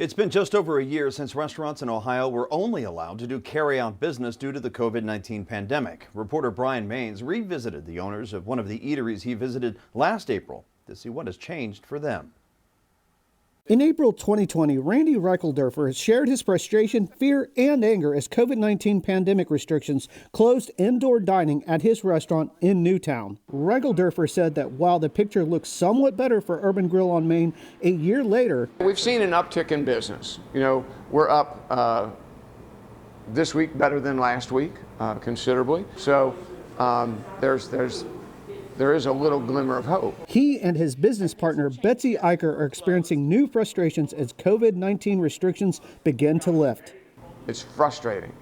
It's been just over a year since restaurants in Ohio were only allowed to do carry-out business due to the COVID-19 pandemic. Reporter Brian Maines revisited the owners of one of the eateries he visited last April to see what has changed for them. In April 2020, Randy Reichelderfer shared his frustration, fear, and anger as COVID-19 pandemic restrictions closed indoor dining at his restaurant in Newtown. Reichelderfer said that while the picture looks somewhat better for Urban Grill on Main a year later, we've seen an uptick in business. We're up this week better than last week, considerably. So there is a little glimmer of hope. He and his business partner, Betsy Eicher, are experiencing new frustrations as COVID-19 restrictions begin to lift. It's frustrating.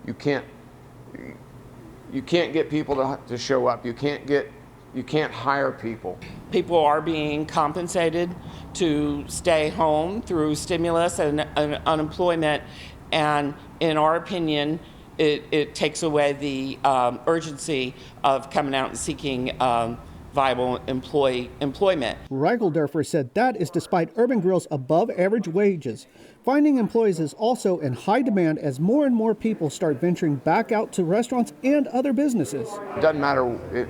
You can't get people to show up. You can't hire people. People are being compensated to stay home through stimulus and unemployment, and in our opinion, it takes away the urgency of coming out and seeking viable employment. Reichelderfer said that is despite Urban Grill's above-average wages. Finding employees is also in high demand as more and more people start venturing back out to restaurants and other businesses. It doesn't matter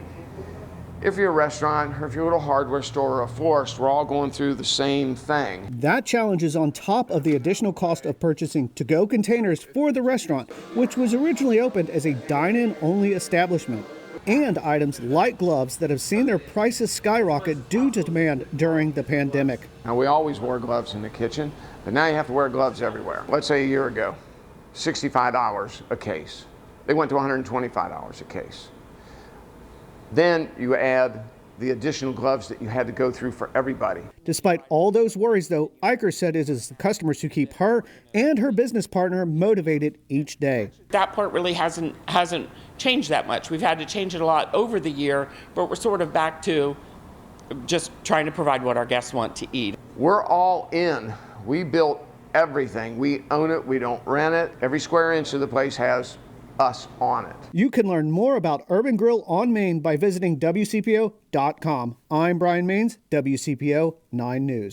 if you're a restaurant or if you're a little hardware store or a florist, we're all going through the same thing. That challenge is on top of the additional cost of purchasing to-go containers for the restaurant, which was originally opened as a dine-in only establishment, and items like gloves that have seen their prices skyrocket due to demand during the pandemic. Now, we always wore gloves in the kitchen, but now you have to wear gloves everywhere. Let's say a year ago, $65 a case. They went to $125 a case. Then you add the additional gloves that you had to go through for everybody. Despite all those worries, though, Eicher said it is the customers who keep her and her business partner motivated each day. That part really hasn't changed that much. We've had to change it a lot over the year, but we're sort of back to just trying to provide what our guests want to eat. We're all in. We built everything. We own it. We don't rent it. Every square inch of the place has us on it. You can learn more about Urban Grill on Main by visiting WCPO.com. I'm Brian Maines, WCPO 9 News.